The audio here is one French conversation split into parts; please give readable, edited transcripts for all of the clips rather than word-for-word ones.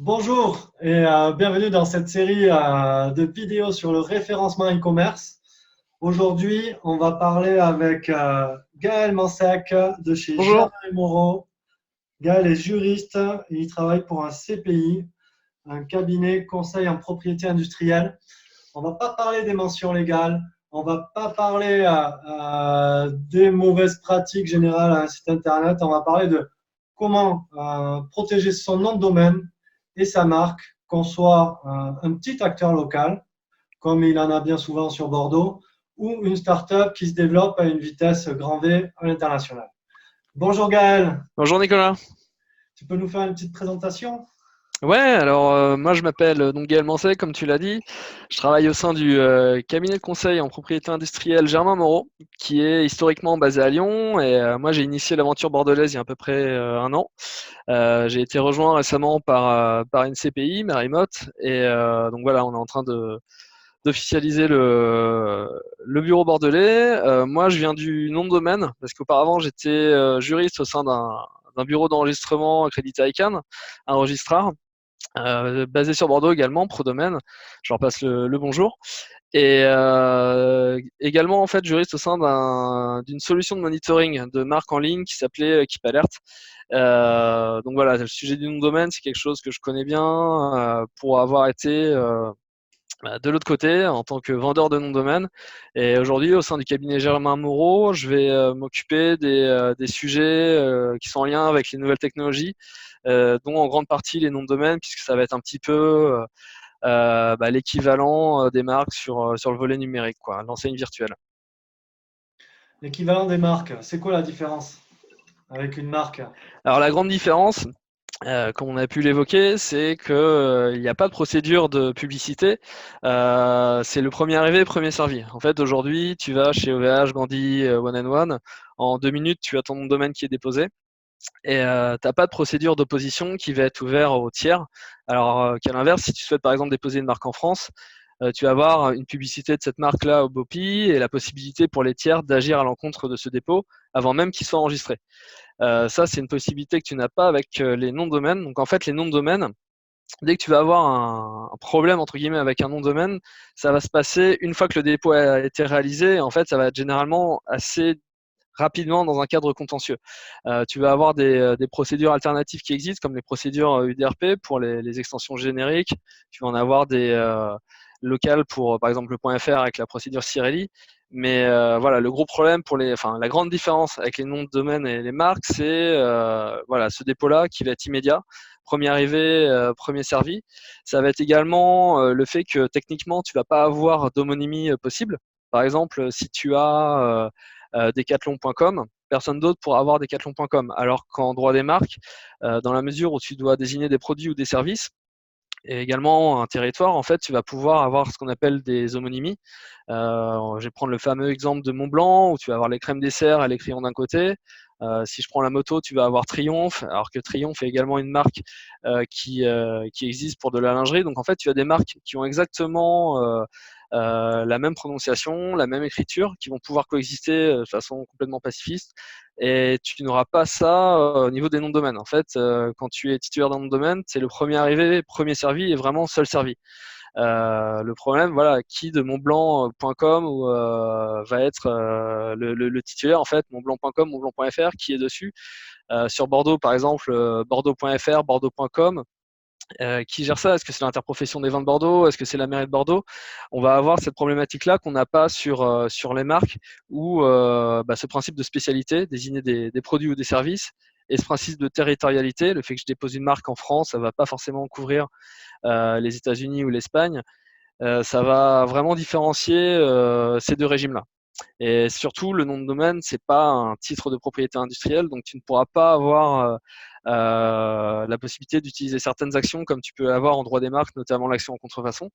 Bonjour et bienvenue dans cette série de vidéos sur le référencement e-commerce. Aujourd'hui, on va parler avec Gaël Mansec de chez Germain Bonjour. et Moreau. Gaël est juriste et il travaille pour un CPI, un cabinet conseil en propriété industrielle. On va pas parler des mentions légales, on va pas parler des mauvaises pratiques générales à un site internet, on va parler de comment protéger son nom de domaine et sa marque, qu'on soit un petit acteur local, comme il en a bien souvent sur Bordeaux, ou une start-up qui se développe à une vitesse grand V à l'international. Bonjour Gaël, Bonjour Nicolas. tu peux nous faire une petite présentation? Ouais, alors moi je m'appelle donc Gaël Mancet, comme tu l'as dit. Je travaille au sein du cabinet de conseil en propriété industrielle Germain Moreau, qui est historiquement basé à Lyon. Et moi j'ai initié l'aventure bordelaise il y a à peu près un an. J'ai été rejoint récemment par une CPI, Merimoth. Et donc voilà, on est en train d'officialiser le bureau bordelais. Moi je viens du nom de domaine, parce qu'auparavant j'étais juriste au sein d'un bureau d'enregistrement accrédité ICANN, un registrar. Basé sur Bordeaux également, ProDomaine. Je leur passe le bonjour. Et également, en fait, juriste au sein d'une solution de monitoring de marque en ligne qui s'appelait Keep Alert. Donc voilà, le sujet du nom de domaine, c'est quelque chose que je connais bien pour avoir été de l'autre côté en tant que vendeur de nom de domaine. Et aujourd'hui, au sein du cabinet Germain Moreau, je vais m'occuper des sujets qui sont en lien avec les nouvelles technologies, dont en grande partie les noms de domaine, puisque ça va être un petit peu l'équivalent des marques sur le volet numérique, quoi, l'enseigne virtuelle. L'équivalent des marques, c'est quoi la différence avec une marque? Alors la grande différence, comme on a pu l'évoquer, c'est que il n'y a pas de procédure de publicité. C'est le premier arrivé, premier servi. En fait, aujourd'hui, tu vas chez OVH, Gandhi, One and One. En 2 minutes, tu as ton nom de domaine qui est déposé. Et t'as pas de procédure d'opposition qui va être ouverte aux tiers. Alors qu'à l'inverse, si tu souhaites par exemple déposer une marque en France, tu vas avoir une publicité de cette marque-là au BOPI et la possibilité pour les tiers d'agir à l'encontre de ce dépôt avant même qu'il soit enregistré. Ça, c'est une possibilité que tu n'as pas avec les noms de domaine. Donc en fait, les noms de domaine, dès que tu vas avoir un problème entre guillemets avec un nom de domaine, ça va se passer une fois que le dépôt a été réalisé. En fait, ça va être généralement assez rapidement dans un cadre contentieux. Tu vas avoir des procédures alternatives qui existent, comme les procédures UDRP pour les extensions génériques. Tu vas en avoir des locales pour, par exemple, le .fr avec la procédure Cirelli. Mais voilà, le gros problème enfin, la grande différence avec les noms de domaine et les marques, c'est voilà, ce dépôt-là qui va être immédiat. Premier arrivé, premier servi. Ça va être également le fait que techniquement, tu vas pas avoir d'homonymie possible. Par exemple, si tu as decathlon.com, personne d'autre pourra avoir decathlon.com. Alors qu'en droit des marques, dans la mesure où tu dois désigner des produits ou des services, et également un territoire, en fait, tu vas pouvoir avoir ce qu'on appelle des homonymies. Je vais prendre le fameux exemple de Montblanc, où tu vas avoir les crèmes dessert et les crayons d'un côté. Si je prends la moto, tu vas avoir Triomphe, alors que Triomphe est également une marque qui existe pour de la lingerie. Donc en fait, tu as des marques qui ont exactement la même prononciation, la même écriture, qui vont pouvoir coexister de façon complètement pacifiste. Et tu n'auras pas ça au niveau des noms de domaine. En fait, quand tu es titulaire d'un nom de domaine, c'est le premier arrivé, premier servi et vraiment seul servi. Le problème, voilà, qui de montblanc.com va être le titulaire, en fait, montblanc.com, montblanc.fr, qui est dessus. Sur Bordeaux, par exemple, bordeaux.fr, bordeaux.com, qui gère ça? Est-ce que c'est l'interprofession des vins de Bordeaux? Est-ce que c'est la mairie de Bordeaux? On va avoir cette problématique-là qu'on n'a pas sur les marques, où ce principe de spécialité, désigner des produits ou des services, et ce principe de territorialité, le fait que je dépose une marque en France, ça ne va pas forcément couvrir les États-Unis ou l'Espagne. Ça va vraiment différencier ces deux régimes-là. Et surtout, le nom de domaine, c'est pas un titre de propriété industrielle, donc tu ne pourras pas avoir la possibilité d'utiliser certaines actions comme tu peux avoir en droit des marques, notamment l'action en contrefaçon.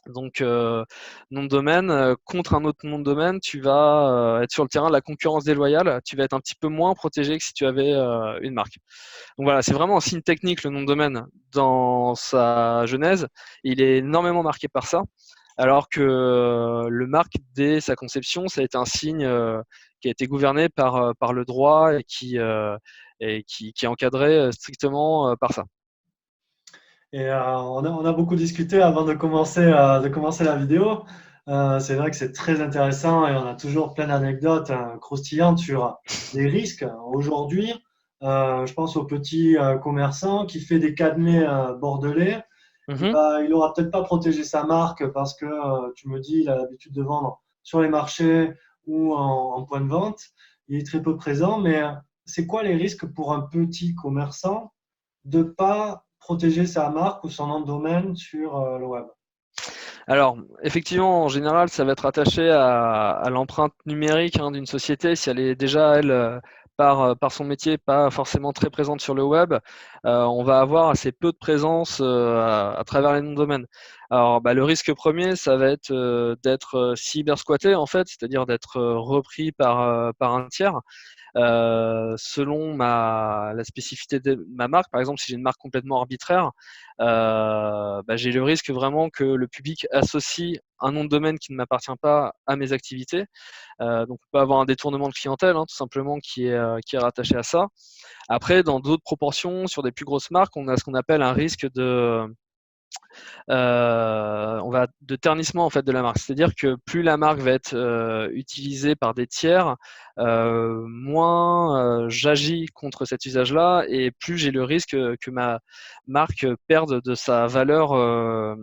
Donc, nom de domaine contre un autre nom de domaine, tu vas être sur le terrain de la concurrence déloyale. Tu vas être un petit peu moins protégé que si tu avais une marque. Donc voilà, c'est vraiment un signe technique le nom de domaine dans sa genèse. Il est énormément marqué par ça, alors que le marque dès sa conception, ça a été un signe qui a été gouverné par le droit et qui est encadré strictement par ça. Et on a beaucoup discuté avant de commencer la vidéo. C'est vrai que c'est très intéressant et on a toujours plein d'anecdotes croustillantes sur les risques. Aujourd'hui, je pense au petit commerçant qui fait des cannelés bordelais. Mhm. Il aura peut-être pas protégé sa marque parce que tu me dis, il a l'habitude de vendre sur les marchés ou en point de vente. Il est très peu présent, mais c'est quoi les risques pour un petit commerçant de ne pas protéger sa marque ou son nom de domaine sur le web? Alors, effectivement, en général, ça va être attaché à l'empreinte numérique hein, d'une société. Si elle est déjà, elle, par son métier, pas forcément très présente sur le web, on va avoir assez peu de présence à travers les noms de domaine. Alors, bah, le risque premier, ça va être d'être cyber-squatté, en fait, c'est-à-dire d'être repris par un tiers. Selon la spécificité de ma marque, par exemple, si j'ai une marque complètement arbitraire, bah, j'ai le risque vraiment que le public associe un nom de domaine qui ne m'appartient pas à mes activités. Donc, on peut avoir un détournement de clientèle, hein, tout simplement, qui est rattaché à ça. Après, dans d'autres proportions, sur des plus grosses marques, on a ce qu'on appelle un risque de ternissement en fait de la marque. C'est-à-dire que plus la marque va être utilisée par des tiers, moins j'agis contre cet usage-là et plus j'ai le risque que ma marque perde de sa valeur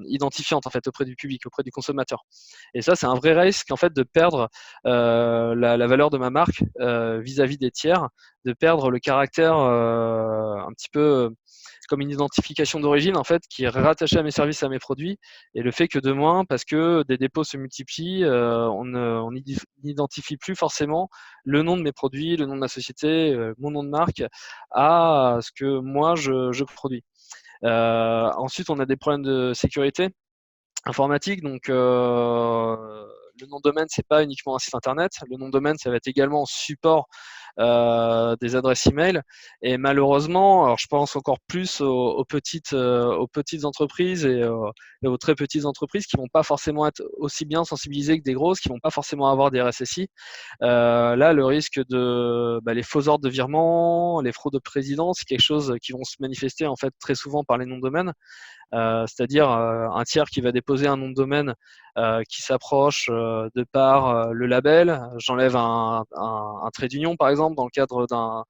identifiante en fait auprès du public, auprès du consommateur. Et ça, c'est un vrai risque en fait de perdre la valeur de ma marque vis-à-vis des tiers, de perdre le caractère un petit peu comme une identification d'origine en fait qui est rattachée à mes services, à mes produits, et le fait que demain, parce que des dépôts se multiplient, on n'identifie plus forcément le nom de mes produits, le nom de ma société, mon nom de marque à ce que moi je produis. Ensuite, on a des problèmes de sécurité informatique, donc le nom de domaine, c'est pas uniquement un site internet. Le nom de domaine, ça va être également support des adresses email. Et malheureusement, alors je pense encore plus aux petites entreprises et aux très petites entreprises qui vont pas forcément être aussi bien sensibilisées que des grosses, qui vont pas forcément avoir des RSSI. Là, le risque de les faux ordres de virement, les fraudes de président, c'est quelque chose qui vont se manifester en fait très souvent par les noms de domaine. C'est-à-dire un tiers qui va déposer un nom de domaine qui s'approche de par le label. J'enlève un trait d'union, par exemple, dans le cadre d'un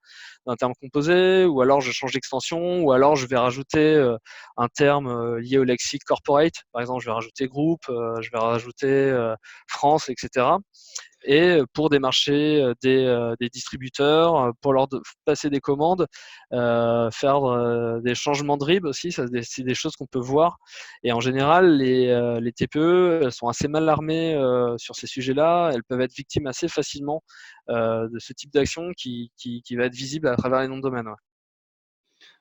terme composé, ou alors je change d'extension, ou alors je vais rajouter un terme lié au lexique corporate. Par exemple, je vais rajouter groupe, je vais rajouter France, etc. Et pour démarcher des distributeurs, pour leur passer des commandes, faire des changements de RIB aussi, ça, c'est des choses qu'on peut voir. Et en général, les TPE elles sont assez mal armées sur ces sujets-là. Elles peuvent être victimes assez facilement de ce type d'action qui va être visible à travers les noms de domaine. Ouais.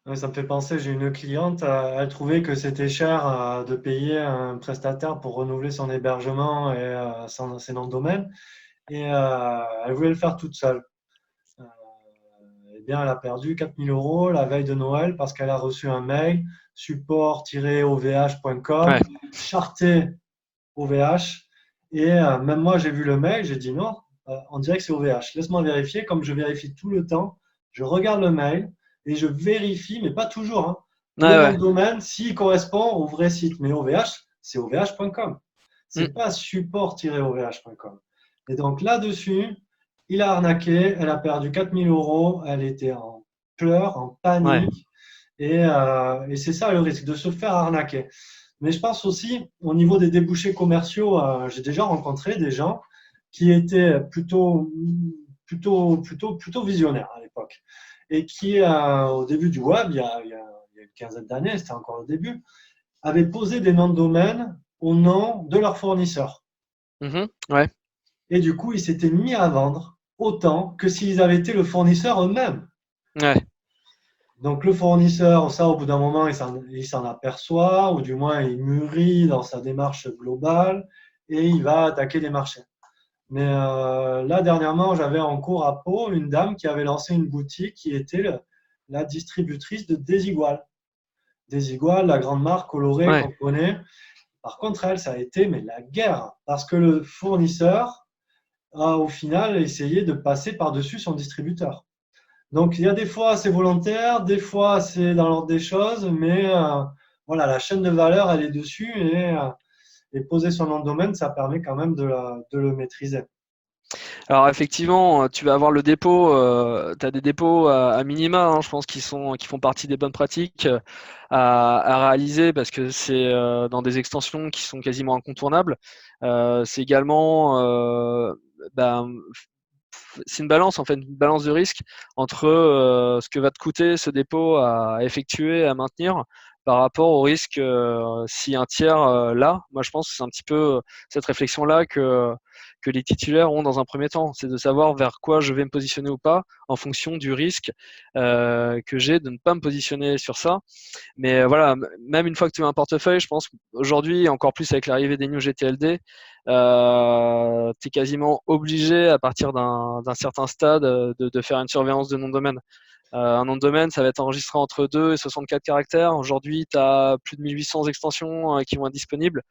Ouais, ça me fait penser, j'ai une cliente, elle trouvait que c'était cher de payer un prestataire pour renouveler son hébergement et ses noms de domaine, et elle voulait le faire toute seule. Euh, eh bien, elle a perdu 4 000 € la veille de Noël parce qu'elle a reçu un mail support-ovh.com, Ouais. charté OVH. Et même moi, j'ai vu le mail, j'ai dit non, on dirait que c'est OVH. Laisse-moi vérifier, comme je vérifie tout le temps. Je regarde le mail et je vérifie, mais pas toujours, hein, Ouais, le nom ouais. de domaine s'il correspond au vrai site. Mais OVH, c'est ovh.com. Mm. C'est pas support-ovh.com. Et donc là-dessus, il a arnaqué, elle a perdu 4 000 €, elle était en pleurs, en Ouais. panique. Et c'est ça le risque, de se faire arnaquer. Mais je pense aussi, au niveau des débouchés commerciaux, j'ai déjà rencontré des gens qui étaient plutôt visionnaires à l'époque. Et qui, au début du web, il y a une quinzaine d'années, c'était encore le début, avaient posé des noms de domaine au nom de leurs fournisseurs. Mhm. Ouais. Et du coup, ils s'étaient mis à vendre autant que s'ils avaient été le fournisseur eux-mêmes. Ouais. Donc le fournisseur, ça, au bout d'un moment, il s'en aperçoit, ou du moins il mûrit dans sa démarche globale, et il va attaquer les marchés. Mais là, dernièrement, j'avais en cours à Pau une dame qui avait lancé une boutique qui était la distributrice de Desigual. Desigual, la grande marque colorée Ouais. qu'on connaît. Par contre, elle, ça a été mais la guerre, parce que le fournisseur a au final essayé de passer par-dessus son distributeur. Donc il y a des fois c'est volontaire, des fois c'est dans l'ordre des choses, mais voilà, la chaîne de valeur, elle est dessus et poser son nom de domaine, ça permet quand même de le maîtriser. Alors effectivement, tu vas avoir le dépôt, tu as des dépôts à minima, hein, je pense, qui font partie des bonnes pratiques à réaliser parce que c'est dans des extensions qui sont quasiment incontournables. C'est également, ben, c'est une balance en fait, une balance de risque entre ce que va te coûter ce dépôt à effectuer, à maintenir, par rapport au risque si un tiers là. Moi, je pense que c'est un petit peu cette réflexion-là que les titulaires ont dans un premier temps, c'est de savoir vers quoi je vais me positionner ou pas en fonction du risque que j'ai de ne pas me positionner sur ça. Mais voilà, même une fois que tu as un portefeuille, je pense aujourd'hui, encore plus avec l'arrivée des New GTLD, tu es quasiment obligé à partir d'un certain stade de faire une surveillance de nom de domaine. Un nom de domaine, ça va être enregistré entre 2 et 64 caractères. Aujourd'hui, tu as plus de 1800 extensions qui vont être disponibles.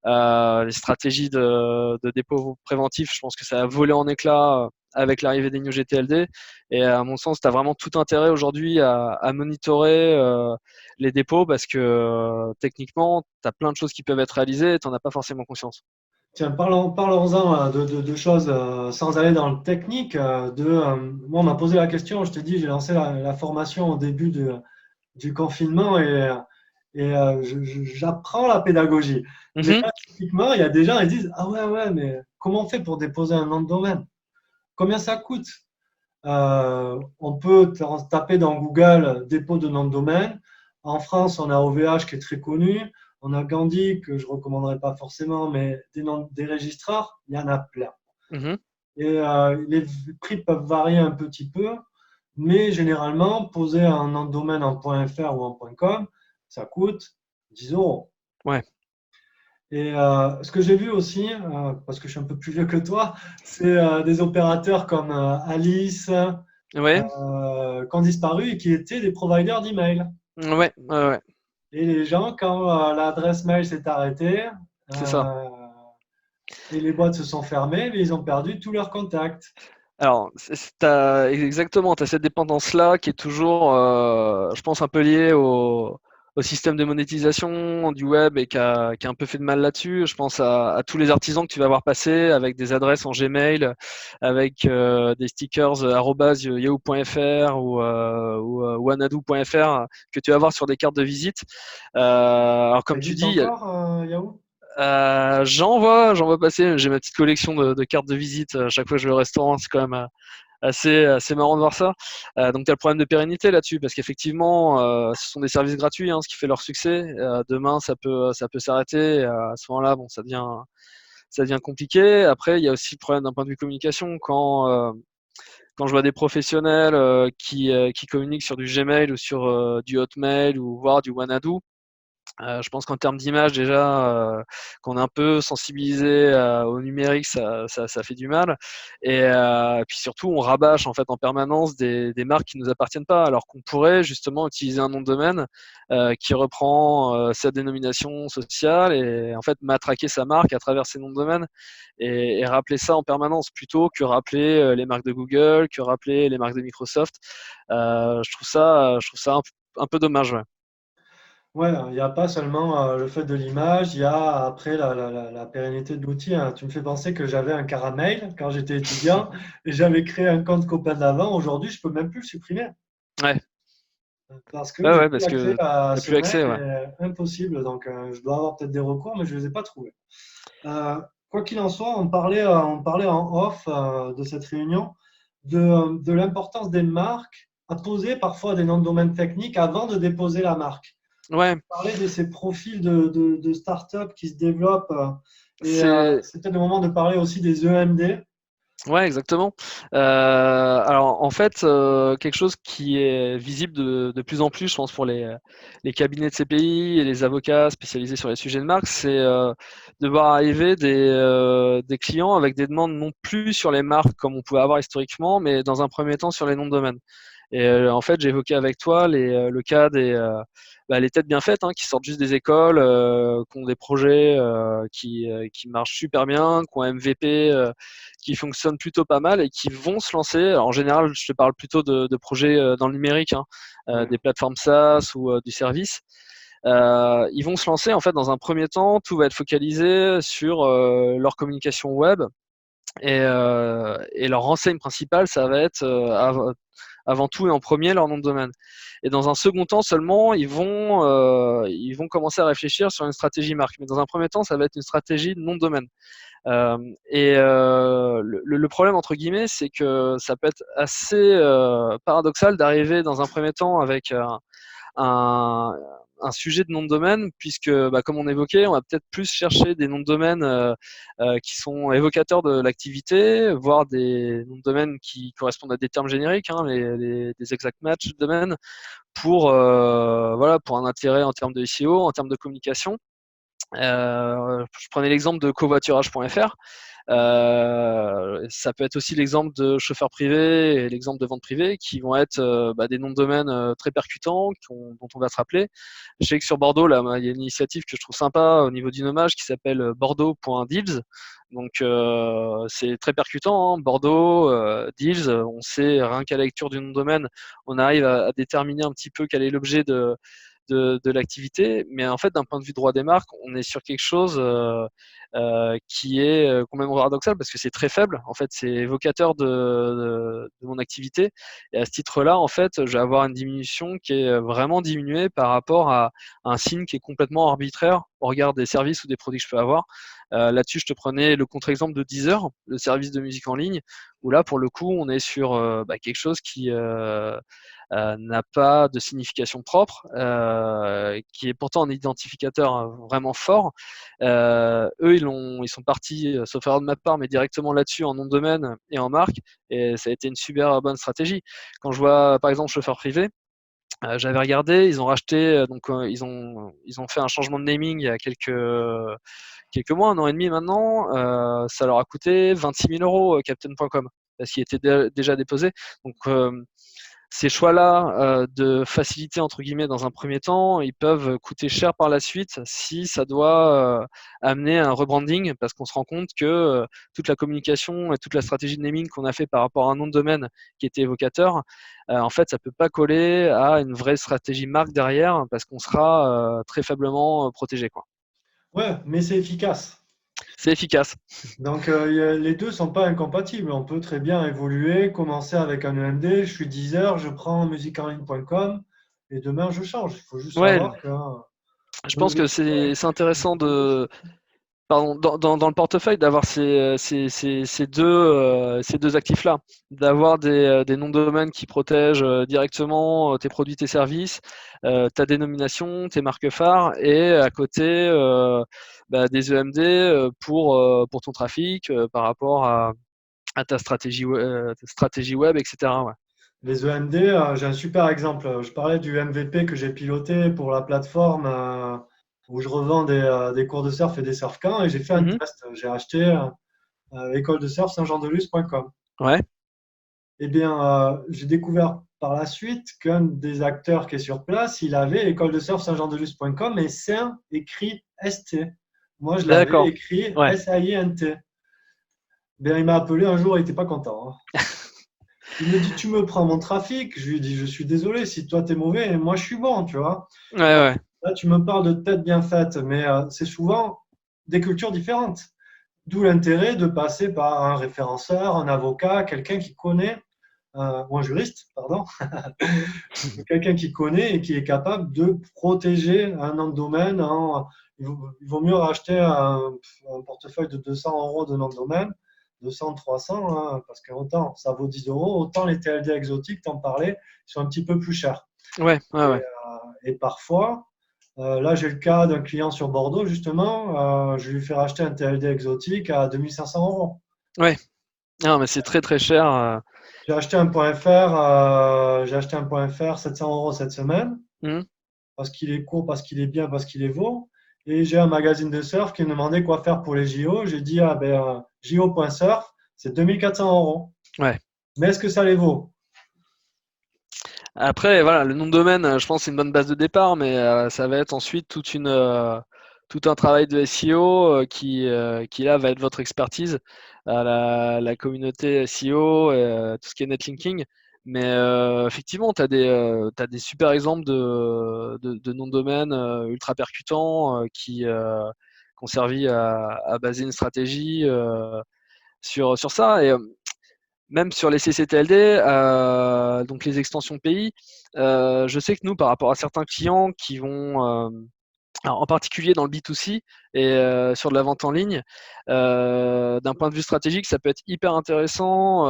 Les stratégies de dépôt préventif, je pense que ça a volé en éclats avec l'arrivée des New GTLD. Et à mon sens, tu as vraiment tout intérêt aujourd'hui à monitorer les dépôts parce que techniquement, tu as plein de choses qui peuvent être réalisées et tu n'en as pas forcément conscience. Tiens, parlons-en de choses sans aller dans le technique. Moi, on m'a posé la question, je te dis, j'ai lancé la formation au début du confinement et j'apprends la pédagogie. Mais Mhm. là, typiquement, il y a des gens qui disent, ah ouais, ouais, mais comment on fait pour déposer un nom de domaine? Combien ça coûte? On peut taper dans Google dépôt de nom de domaine. En France, on a OVH qui est très connu. On a Gandhi que je ne recommanderais pas forcément, mais des registrars, il y en a plein. Mhm. Et les prix peuvent varier un petit peu, mais généralement, poser un nom de domaine en .fr ou en .com, ça coûte 10 euros. Ouais. Et ce que j'ai vu aussi, parce que je suis un peu plus vieux que toi, c'est des opérateurs comme Alice, Ouais. qui ont disparu et qui étaient des providers d'email. Ouais. Ouais. Ouais. Et les gens, quand l'adresse mail s'est arrêtée C'est ça. euh, et les boîtes se sont fermées, mais ils ont perdu tous leurs contacts. Alors, exactement, tu as cette dépendance-là qui est toujours, je pense, un peu liée au système de monétisation du web et qui a un peu fait de mal là-dessus. Je pense à tous les artisans que tu vas voir passer avec des adresses en Gmail, avec des stickers @yahoo.fr ou wanadoo.fr que tu vas voir sur des cartes de visite. Alors, Ça comme tu existe dis, encore, Yahoo? j'en vois passer. J'ai ma petite collection de cartes de visite. À chaque fois que je vais au restaurant, c'est quand même assez marrant de voir ça. Donc, tu as le problème de pérennité là-dessus, parce qu'effectivement, ce sont des services gratuits, hein, ce qui fait leur succès. Demain, ça peut s'arrêter. À ce moment-là, bon, ça devient compliqué. Après, il y a aussi le problème d'un point de vue communication. Quand je vois des professionnels qui communiquent sur du Gmail ou sur du Hotmail ou voire du Wanadoo, je pense qu'en termes d'image déjà, qu'on est un peu sensibilisé au numérique, ça fait du mal. Et puis surtout, on rabâche en fait en permanence des marques qui nous appartiennent pas, alors qu'on pourrait justement utiliser un nom de domaine qui reprend sa dénomination sociale et en fait matraquer sa marque à travers ces noms de domaine et rappeler ça en permanence plutôt que rappeler les marques de Google, que rappeler les marques de Microsoft. Je trouve ça un peu dommage. Ouais. Ouais, il n'y a pas seulement le fait de l'image, il y a après la pérennité de l'outil, hein. Tu me fais penser que j'avais un Caramel quand j'étais étudiant et j'avais créé un compte copain d'avant. Aujourd'hui, je peux même plus le supprimer Ouais. parce que Ouais, j'ai ouais, plus parce accès que à t'as ce plus mail accès, ouais. et impossible. Donc, je dois avoir peut-être des recours, mais je ne les ai pas trouvés. Quoi qu'il en soit, on parlait en off de cette réunion de l'importance des marques à poser parfois des noms de domaine techniques avant de déposer la marque. Ouais, Parler de ces profils de start-up qui se développent et c'est c'est peut-être le moment de parler aussi des EMD. ouais, exactement. Alors en fait, quelque chose qui est visible de plus en plus, je pense, pour les cabinets de CPI et les avocats spécialisés sur les sujets de marque, c'est de voir arriver des clients avec des demandes non plus sur les marques comme on pouvait avoir historiquement, mais dans un premier temps sur les noms de domaine. Et en fait, j'ai évoqué avec toi le cas les têtes bien faites, hein, qui sortent juste des écoles, qui ont des projets qui marchent super bien, qui ont un MVP qui fonctionnent plutôt pas mal et qui vont se lancer. Alors, en général, je te parle plutôt de projets dans le numérique, hein, Ouais. des plateformes SaaS ou du service. ils vont se lancer en fait dans un premier temps. Tout va être focalisé sur leur communication web et leur enseigne principale, ça va être avant tout et en premier leur nom de domaine. Et dans un second temps seulement, ils vont commencer à réfléchir sur une stratégie marque. Mais dans un premier temps, ça va être une stratégie de nom de domaine. Le problème entre guillemets, c'est que ça peut être assez paradoxal d'arriver dans un premier temps avec un, un sujet de nom de domaine, puisque, comme on évoquait, on va peut-être plus chercher des noms de domaine qui sont évocateurs de l'activité, voire des noms de domaine qui correspondent à des termes génériques, hein, des exact match de domaine, pour un intérêt en termes de SEO, en termes de communication. Je prenais l'exemple de covoiturage.fr. Ça peut être aussi l'exemple de chauffeur privé et l'exemple de vente privée qui vont être des noms de domaine très percutants dont on va se rappeler. Je sais que sur Bordeaux, là, il y a une initiative que je trouve sympa au niveau du nommage qui s'appelle bordeaux.deals. Donc c'est très percutant, hein. Bordeaux, deals, on sait rien qu'à la lecture du nom de domaine, on arrive à déterminer un petit peu quel est l'objet de l'activité, mais en fait, d'un point de vue droit des marques, on est sur quelque chose qui est complètement paradoxal parce que c'est très faible. En fait, c'est évocateur de mon activité. Et à ce titre-là, en fait, je vais avoir une diminution qui est vraiment diminuée par rapport à un signe qui est complètement arbitraire au regard des services ou des produits que je peux avoir. Là-dessus, je te prenais le contre-exemple de Deezer, le service de musique en ligne, où là, pour le coup, on est sur quelque chose qui n'a pas de signification propre, qui est pourtant un identificateur vraiment fort. Eux, ils sont partis, sauf erreur de ma part, mais directement là-dessus en nom de domaine et en marque, et ça a été une super bonne stratégie. Quand je vois, par exemple, chauffeur privé, j'avais regardé, ils ont racheté, ils ont fait un changement de naming il y a quelques mois, un an et demi maintenant. Ça leur a coûté 26 000 euros, Captain.com, parce qu'il était déjà déposé. Donc, ces choix-là de facilité entre guillemets dans un premier temps, ils peuvent coûter cher par la suite si ça doit amener un rebranding, parce qu'on se rend compte que toute la communication et toute la stratégie de naming qu'on a fait par rapport à un nom de domaine qui était évocateur, en fait, ça peut pas coller à une vraie stratégie marque derrière, parce qu'on sera très faiblement protégé, quoi. Ouais, mais c'est efficace. C'est efficace. Donc, les deux sont pas incompatibles. On peut très bien évoluer, commencer avec un EMD. Je suis 10 heures, je prends musiqueenligne.com et demain je change. Il faut juste Ouais, savoir que je pense que c'est intéressant dans le portefeuille d'avoir ces deux actifs-là, d'avoir des noms de domaine qui protègent directement tes produits, tes services, ta dénomination, tes marques phares, et à côté des EMD pour ton trafic par rapport à ta stratégie web, etc. Ouais. les EMD, j'ai un super exemple. Je parlais du MVP que j'ai piloté pour la plateforme où je revends des cours de surf et des surf-camps et j'ai fait un Mhm. test. J'ai acheté école de surf saint-jean-de-luz.com. Ouais, Eh bien, j'ai découvert par la suite qu'un des acteurs qui est sur place, il avait école de surf saint-jean-de-luz.com et Saint écrit ST. Moi, je l'avais d'accord. écrit Ouais. SAINT. Bien, il m'a appelé un jour, il n'était pas content, hein. Il me dit, tu me prends mon trafic. Je lui dis, je suis désolé, si toi t'es mauvais, moi je suis bon, tu vois. Ouais, Alors, ouais. là, tu me parles de tête bien faite, mais c'est souvent des cultures différentes. D'où l'intérêt de passer par un référenceur, un avocat, quelqu'un qui connaît, ou un juriste, pardon, quelqu'un qui connaît et qui est capable de protéger un nom de domaine. Il vaut mieux racheter un portefeuille de 200 euros de nom de domaine, 200, 300, hein, parce que autant ça vaut 10 euros, autant les TLD exotiques, t'en parlais, ils sont un petit peu plus chers. Ouais, ouais, Et, ouais. et parfois, là j'ai le cas d'un client sur Bordeaux, justement, je lui fais racheter un TLD exotique à 2500 euros. Ouais. Non, mais c'est très très cher. J'ai acheté un point .fr 700 euros cette semaine, Mhm. parce qu'il est court, parce qu'il est bien, parce qu'il est beau. Et j'ai un magazine de surf qui me demandait quoi faire pour les JO. J'ai dit, ah ben, JO.surf, c'est 2400 euros. Ouais. Mais est-ce que ça les vaut? Après, voilà, le nom de domaine, je pense que c'est une bonne base de départ, mais ça va être ensuite tout un travail de SEO qui là va être votre expertise, la communauté SEO, tout ce qui est netlinking. Mais effectivement, t'as des super exemples de noms de domaine ultra percutants qui ont servi à baser une stratégie sur ça. Et même sur les CCTLD, donc les extensions pays, je sais que nous, par rapport à certains clients qui vont alors, en particulier dans le B2C et sur de la vente en ligne, d'un point de vue stratégique, ça peut être hyper intéressant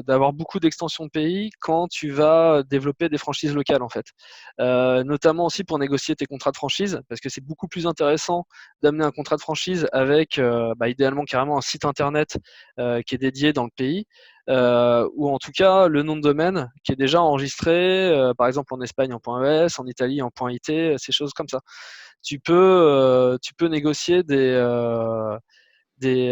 d'avoir beaucoup d'extensions de pays quand tu vas développer des franchises locales en fait. Notamment aussi pour négocier tes contrats de franchise, parce que c'est beaucoup plus intéressant d'amener un contrat de franchise avec idéalement carrément un site internet qui est dédié dans le pays. Ou en tout cas le nom de domaine qui est déjà enregistré, par exemple en Espagne en .es, en Italie en .it, ces choses comme ça. Tu peux négocier des, euh, des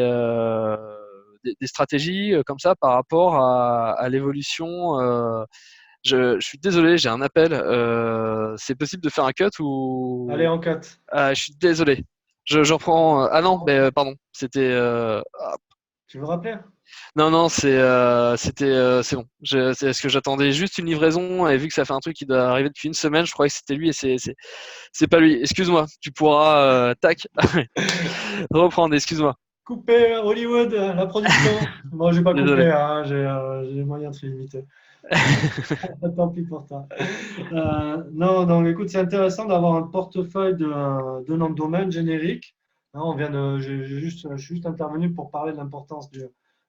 stratégies comme ça par rapport à l'évolution. Je suis désolé, j'ai un appel. C'est possible de faire un cut Allez, ou en cut. ah, je suis désolé. Je reprends. Ah non, mais pardon. C'était. Tu veux rappeler? Non, non, c'est bon. C'est parce que j'attendais juste une livraison et vu que ça fait un truc qui doit arriver depuis une semaine, je croyais que c'était lui et c'est pas lui. Excuse-moi. Tu pourras tac reprendre. Excuse-moi. Couper Hollywood, la production. Bon, j'ai pas Désolé. coupé, hein, j'ai les moyens très limités. Tant pis pour toi. Non, donc écoute, c'est intéressant d'avoir un portefeuille de noms de domaine générique. Hein, je suis juste intervenu pour parler de l'importance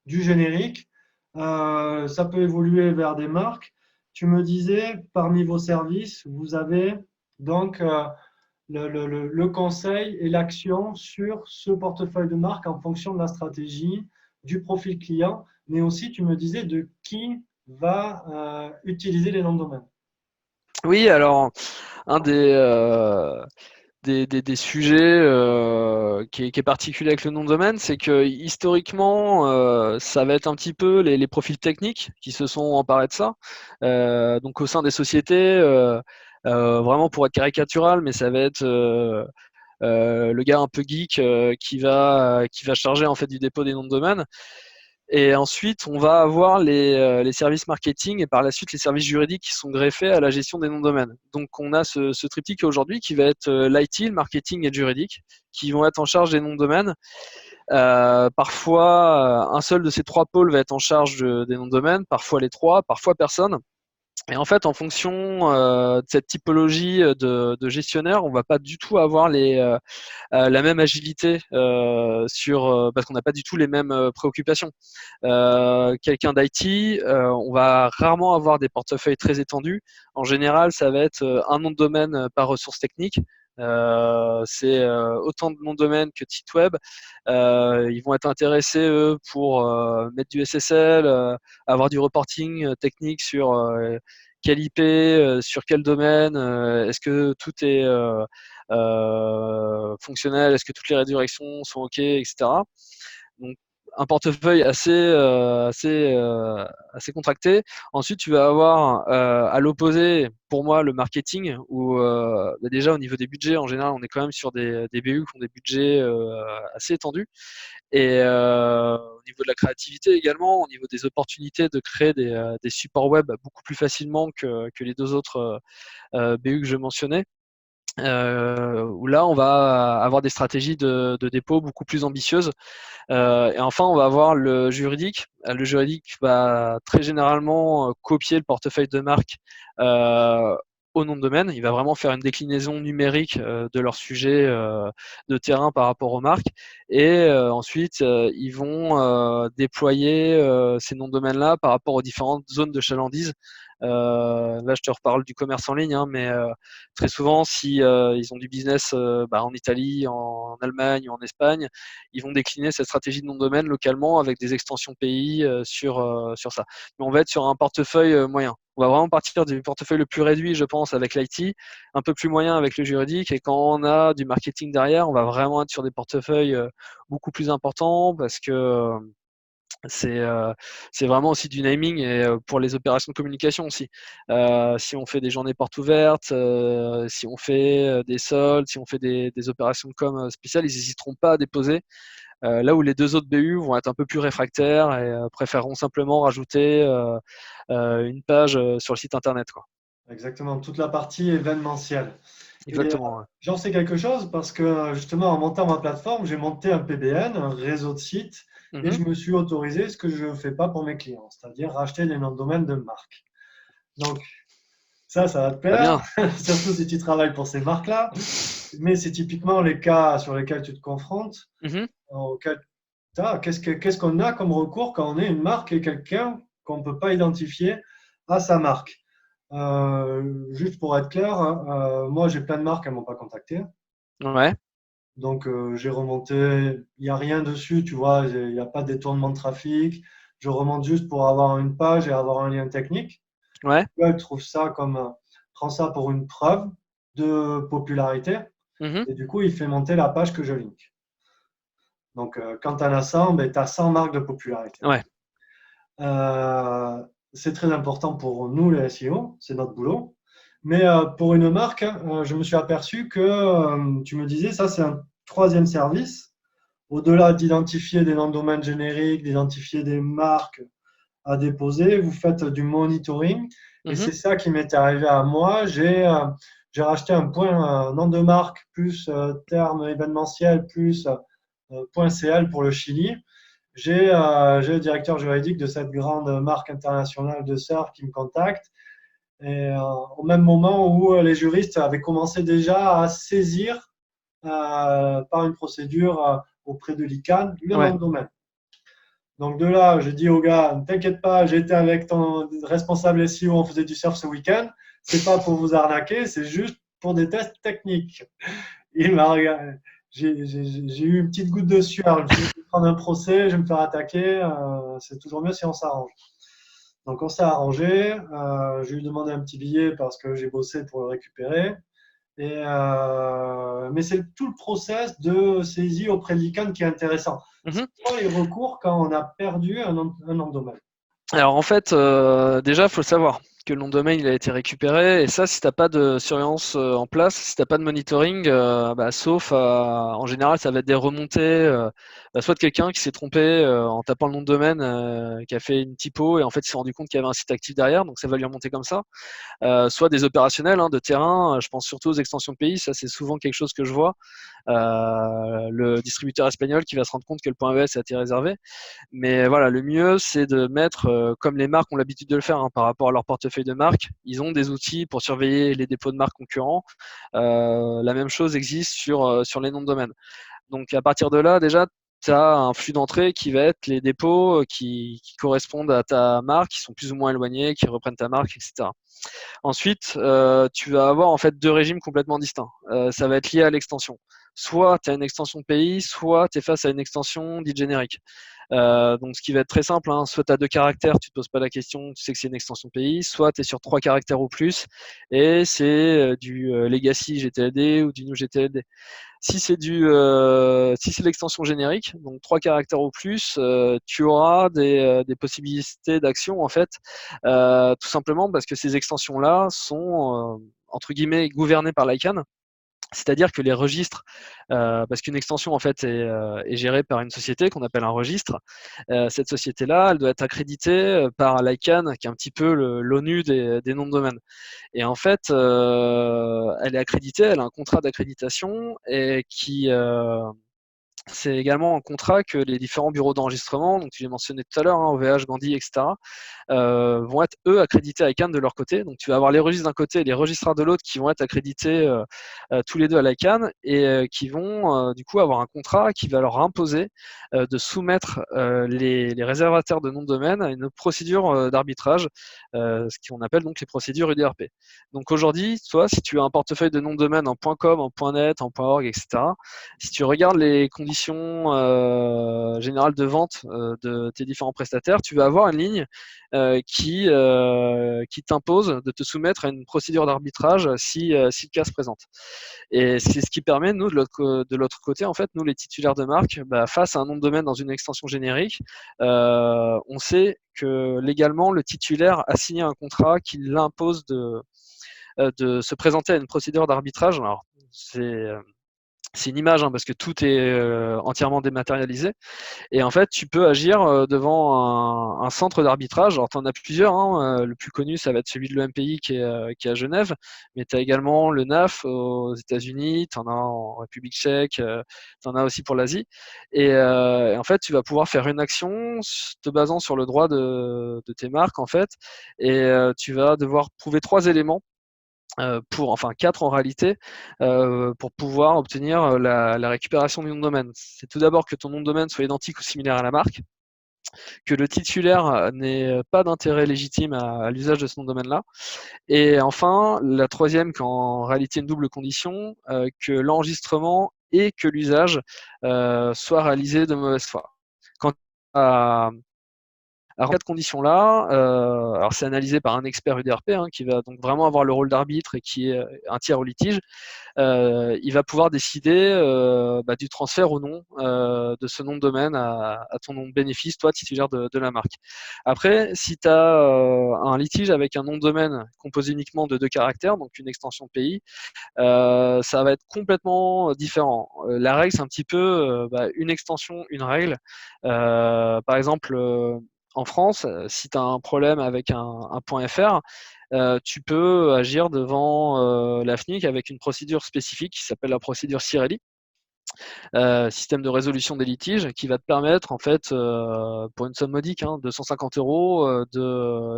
du générique. Ça peut évoluer vers des marques. Tu me disais, parmi vos services, vous avez donc le conseil et l'action sur ce portefeuille de marque en fonction de la stratégie, du profil client, mais aussi, tu me disais, de qui va utiliser les noms de domaine. Oui, alors un des sujets qui est particulier avec le nom de domaine, c'est que historiquement, ça va être un petit peu les profils techniques qui se sont emparés de ça. Donc au sein des sociétés, vraiment pour être caricatural, mais ça va être le gars un peu geek qui va charger en fait du dépôt des noms de domaine. Et ensuite, on va avoir les services marketing et par la suite les services juridiques qui sont greffés à la gestion des noms de domaine. Donc, on a ce triptyque aujourd'hui qui va être l'IT, le marketing et le juridique, qui vont être en charge des noms de domaine. Parfois, un seul de ces trois pôles va être en charge des noms de domaine, parfois les trois, parfois personne. Et en fait, en fonction de cette typologie de gestionnaire, on va pas du tout avoir la même agilité parce qu'on n'a pas du tout les mêmes préoccupations. Quelqu'un d'IT, on va rarement avoir des portefeuilles très étendus. En général, ça va être un nom de domaine par ressource technique. C'est autant de noms de domaine que de sites web. Ils vont être intéressés, eux, pour mettre du SSL, avoir du reporting technique sur quel IP, sur quel domaine, est-ce que tout est fonctionnel, est-ce que toutes les redirections sont OK, etc. Donc, un portefeuille assez contracté. Ensuite, tu vas avoir à l'opposé, pour moi, le marketing, où déjà au niveau des budgets, en général, on est quand même sur des BU qui ont des budgets assez étendus. Et au niveau de la créativité également, au niveau des opportunités de créer des supports web beaucoup plus facilement que les deux autres BU que je mentionnais. Où là, on va avoir des stratégies de dépôt beaucoup plus ambitieuses. Et enfin, on va avoir le juridique. Le juridique va très généralement copier le portefeuille de marque au nom de domaine. Il va vraiment faire une déclinaison numérique de leur sujet de terrain par rapport aux marques. Et ensuite, ils vont déployer ces noms de domaine-là par rapport aux différentes zones de chalandise. Là, je te reparle du commerce en ligne, hein, mais très souvent, si ils ont du business en Italie, en Allemagne ou en Espagne, ils vont décliner cette stratégie de nom de domaine localement avec des extensions pays sur ça. Mais on va être sur un portefeuille moyen. On va vraiment partir du portefeuille le plus réduit, je pense, avec l'IT, un peu plus moyen avec le juridique. Et quand on a du marketing derrière, on va vraiment être sur des portefeuilles beaucoup plus importants parce que c'est c'est vraiment aussi du naming et pour les opérations de communication aussi. Si on fait des journées portes ouvertes, si on fait des soldes, si on fait des opérations de com spéciales, ils n'hésiteront pas à déposer là où les deux autres BU vont être un peu plus réfractaires et préféreront simplement rajouter une page sur le site internet, quoi. Exactement, toute la partie événementielle. Et Exactement. Ouais. j'en sais quelque chose parce que justement, en montant ma plateforme, j'ai monté un PBN, un réseau de sites, et Mhm. je me suis autorisé ce que je ne fais pas pour mes clients, c'est-à-dire racheter des noms de domaine de marque. Donc, ça va te Très plaire, bien. surtout si tu travailles pour ces marques-là. Mais c'est typiquement les cas sur lesquels tu te confrontes, Mhm. auxquels qu'est-ce qu'on a comme recours quand on est une marque et quelqu'un qu'on ne peut pas identifier à sa marque. Juste pour être clair, moi j'ai plein de marques qui ne m'ont pas contacté. Ouais. Donc j'ai remonté, il n'y a rien dessus, tu vois, il n'y a pas de détournement de trafic. Je remonte juste pour avoir une page et avoir un lien technique. Ouais. Google trouve ça comme, prend ça pour une preuve de popularité Mhm. et du coup il fait monter la page que je link. Donc quand tu en as 100, ben, tu as 100 marques de popularité. Ouais. Euh, c'est très important pour nous les SEO, c'est notre boulot. Mais pour une marque, je me suis aperçu que tu me disais, ça c'est un troisième service. Au-delà d'identifier des noms de domaine génériques, d'identifier des marques à déposer, vous faites du monitoring. Et Mhm. c'est ça qui m'est arrivé à moi. J'ai racheté un point, un nom de marque, plus terme événementiel, plus point CL pour le Chili. J'ai le directeur juridique de cette grande marque internationale de surf qui me contacte. Et au même moment où les juristes avaient commencé déjà à saisir par une procédure auprès de l'ICANN le nom Ouais. de domaine. Donc de là, j'ai dit au gars, ne t'inquiète pas, j'étais avec ton responsable SEO, on faisait du surf ce week-end. C'est pas pour vous arnaquer, c'est juste pour des tests techniques. Il m'a regardé. J'ai eu une petite goutte de sueur. Je me suis dit, je vais prendre un procès, je vais me faire attaquer. C'est toujours mieux si on s'arrange. Donc on s'est arrangé. Je lui ai demandé un petit billet parce que j'ai bossé pour le récupérer. Mais c'est tout le process de saisie auprès de l'ICANN qui est intéressant. Mhm. C'est quoi les recours quand on a perdu un nom de domaine? Alors en fait, déjà, il faut le savoir que le nom de domaine il a été récupéré. Et ça, si tu n'as pas de surveillance en place, si tu n'as pas de monitoring, sauf en général, ça va être des remontées, soit de quelqu'un qui s'est trompé en tapant le nom de domaine, qui a fait une typo et en fait il s'est rendu compte qu'il y avait un site actif derrière, donc ça va lui remonter comme ça. Soit des opérationnels de terrain, je pense surtout aux extensions de pays, ça c'est souvent quelque chose que je vois. Le distributeur espagnol qui va se rendre compte que le .es a été réservé. Mais voilà, le mieux, c'est de mettre, comme les marques ont l'habitude de le faire par rapport à leur portefeuille de marque, ils ont des outils pour surveiller les dépôts de marques concurrents. La même chose existe sur les noms de domaine. Donc à partir de là, déjà, tu as un flux d'entrée qui va être les dépôts qui correspondent à ta marque, qui sont plus ou moins éloignés, qui reprennent ta marque, etc. Ensuite, tu vas avoir en fait deux régimes complètement distincts. Ça va être lié à l'extension. Soit tu as une extension pays, soit tu es face à une extension dite générique. Donc, ce qui va être très simple, soit tu as deux caractères, tu ne te poses pas la question, tu sais que c'est une extension pays, soit tu es sur trois caractères ou plus, et c'est du Legacy GTLD ou du New GTLD. Si c'est l'extension générique, donc trois caractères ou plus, tu auras des possibilités d'action en fait, tout simplement parce que ces extensions-là sont entre guillemets gouvernées par l'ICANN. C'est-à-dire que les registres, parce qu'une extension en fait est gérée par une société qu'on appelle un registre. Cette société-là, elle doit être accréditée par l'ICANN, qui est un petit peu l'ONU des noms de domaine. Et en fait, elle est accréditée, elle a un contrat d'accréditation et c'est également un contrat que les différents bureaux d'enregistrement, donc tu l'as mentionné tout à l'heure, OVH, Gandhi, etc., vont être eux accrédités à ICANN de leur côté. Donc tu vas avoir les registres d'un côté et les registrars de l'autre qui vont être accrédités tous les deux à l'ICANN et qui vont du coup avoir un contrat qui va leur imposer de soumettre les réservataires de noms de domaine à une procédure d'arbitrage, ce qu'on appelle donc les procédures UDRP. Donc aujourd'hui, toi, si tu as un portefeuille de noms de domaine en .com, en .net, en .org, etc., si tu regardes les conditions générales de vente de tes différents prestataires, tu vas avoir une ligne qui t'impose de te soumettre à une procédure d'arbitrage si le cas se présente. Et c'est ce qui permet, nous, de l'autre côté, en fait, nous, les titulaires de marque, face à un nom de domaine dans une extension générique, on sait que légalement, le titulaire a signé un contrat qui l'impose de se présenter à une procédure d'arbitrage. Alors, C'est une image, hein, parce que tout est entièrement dématérialisé. Et en fait, tu peux agir devant un centre d'arbitrage. Alors, tu en as plusieurs, hein. Le plus connu, ça va être celui de l'EMPI qui est à Genève. Mais tu as également le NAF aux États-Unis, tu en as en République tchèque, tu en as aussi pour l'Asie. Et en fait, tu vas pouvoir faire une action te basant sur le droit de tes marques, en fait. Et tu vas devoir prouver 3 éléments enfin 4 en réalité, pour pouvoir obtenir la récupération du nom de domaine. C'est tout d'abord que ton nom de domaine soit identique ou similaire à la marque, que le titulaire n'ait pas d'intérêt légitime à l'usage de ce nom de domaine-là, et enfin, la troisième, qui est en réalité une double condition, que l'enregistrement et que l'usage soient réalisés de mauvaise foi. Quant à alors, en cas de conditions-là, alors c'est analysé par un expert UDRP, hein, qui va donc vraiment avoir le rôle d'arbitre et qui est un tiers au litige. Il va pouvoir décider du transfert ou non de ce nom de domaine à ton nom de bénéfice, toi, titulaire de la marque. Après, si tu as un litige avec un nom de domaine composé uniquement de 2 caractères, donc une extension pays, ça va être complètement différent. La règle, c'est un petit peu une extension, une règle. Par exemple, en France, si tu as un problème avec un .fr, tu peux agir devant la FNIC avec une procédure spécifique qui s'appelle la procédure Cirelli, système de résolution des litiges, qui va te permettre, en fait, pour une somme modique, hein, 250 euros,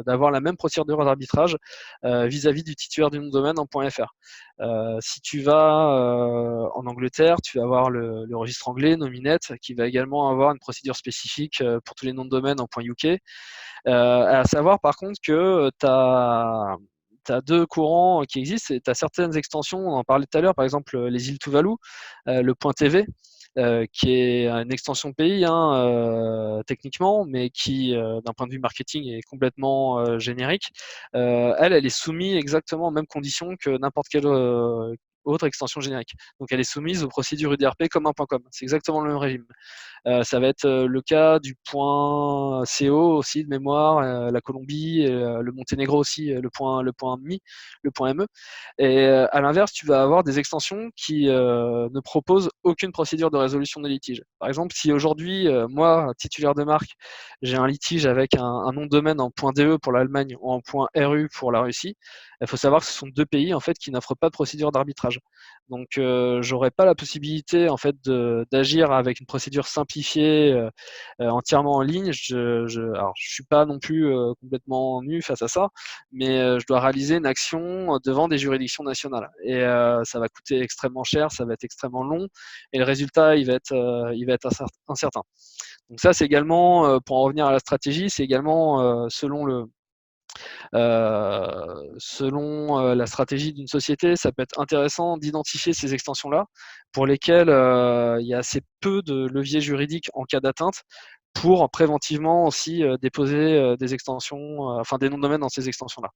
d'avoir la même procédure d'arbitrage vis-à-vis du titulaire du nom de domaine en .fr. Si tu vas en Angleterre, tu vas avoir le registre anglais, Nominet, qui va également avoir une procédure spécifique pour tous les noms de domaine en .uk. À savoir par contre que tu as 2 courants qui existent, et tu as certaines extensions, on en parlait tout à l'heure, par exemple les îles Tuvalu, le .tv, qui est une extension pays, hein, techniquement, mais qui, d'un point de vue marketing, est complètement générique. Elle est soumise exactement aux mêmes conditions que n'importe quelle autre extension générique. Donc elle est soumise aux procédures UDRP comme un .com. C'est exactement le même régime. Ça va être le cas du point CO aussi de mémoire, la Colombie, le Monténégro aussi, le point MI, le point ME. Et à l'inverse, tu vas avoir des extensions qui ne proposent aucune procédure de résolution des litiges. Par exemple, si aujourd'hui, moi, titulaire de marque, j'ai un litige avec un nom de domaine en .de pour l'Allemagne ou en .ru pour la Russie, il faut savoir que ce sont 2 pays en fait qui n'offrent pas de procédure d'arbitrage. Donc, j'aurais pas la possibilité en fait d'agir avec une procédure simplifiée entièrement en ligne. Alors, je suis pas non plus complètement nu face à ça, mais je dois réaliser une action devant des juridictions nationales. Et ça va coûter extrêmement cher, ça va être extrêmement long, et le résultat, il va être incertain. Donc ça, c'est également, pour en revenir à la stratégie, c'est également selon la stratégie d'une société, ça peut être intéressant d'identifier ces extensions-là pour lesquelles il y a assez peu de leviers juridiques en cas d'atteinte pour préventivement aussi déposer des extensions, enfin des noms de domaine dans ces extensions-là.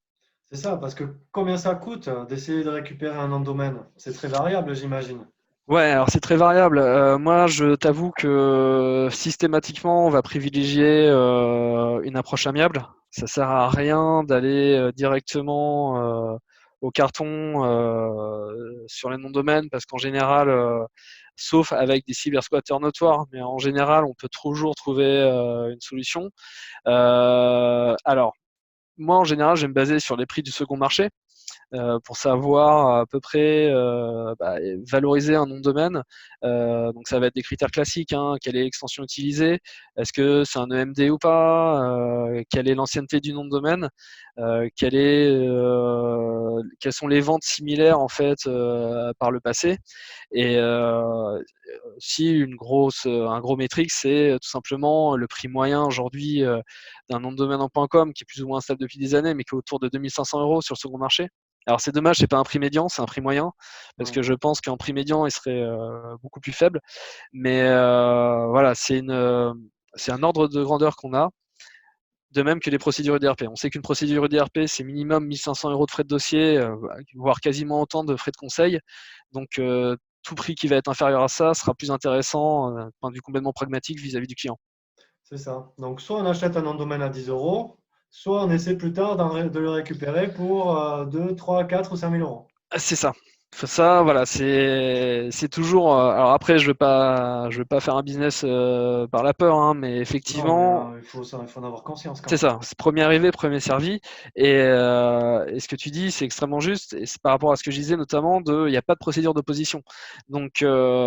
C'est ça, parce que combien ça coûte d'essayer de récupérer un nom de domaine? C'est très variable, j'imagine. Ouais, alors c'est très variable. Moi, je t'avoue que systématiquement, on va privilégier une approche amiable. Ça sert à rien d'aller directement au carton sur les noms de domaine, parce qu'en général, sauf avec des cybersquatters notoires, mais en général, on peut toujours trouver une solution. Alors, moi, en général, je vais me baser sur les prix du second marché pour savoir à peu près valoriser un nom de domaine. Donc ça va être des critères classiques, hein. Quelle est l'extension utilisée? Est-ce que c'est un EMD ou pas? Quelle est l'ancienneté du nom de domaine? Quelles sont les ventes similaires en fait par le passé? Et si un gros métrique, c'est tout simplement le prix moyen aujourd'hui d'un nom de domaine en .com qui est plus ou moins stable depuis des années, mais qui est autour de 2500 euros sur le second marché. Alors c'est dommage, c'est pas un prix médian, c'est un prix moyen, parce Ouais. que je pense qu'en prix médian, il serait beaucoup plus faible. Mais voilà, c'est un ordre de grandeur qu'on a, de même que les procédures UDRP. On sait qu'une procédure UDRP, c'est minimum 1500 euros de frais de dossier, voire quasiment autant de frais de conseil. Donc tout prix qui va être inférieur à ça sera plus intéressant d'un point de vue complètement pragmatique vis-à-vis du client. C'est ça. Donc, soit on achète un nom de domaine à 10 euros, soit on essaie plus tard de le récupérer pour 2, 3, 4 ou 5 000 euros. C'est ça. Ça, voilà, c'est toujours. Alors après, je veux pas faire un business par la peur, hein, mais Non, mais effectivement, il faut en avoir conscience quand c'est même. ça. C'est premier arrivé, premier servi. Et ce que tu dis, c'est extrêmement juste. Et c'est par rapport à ce que je disais notamment il n'y a pas de procédure d'opposition. Donc,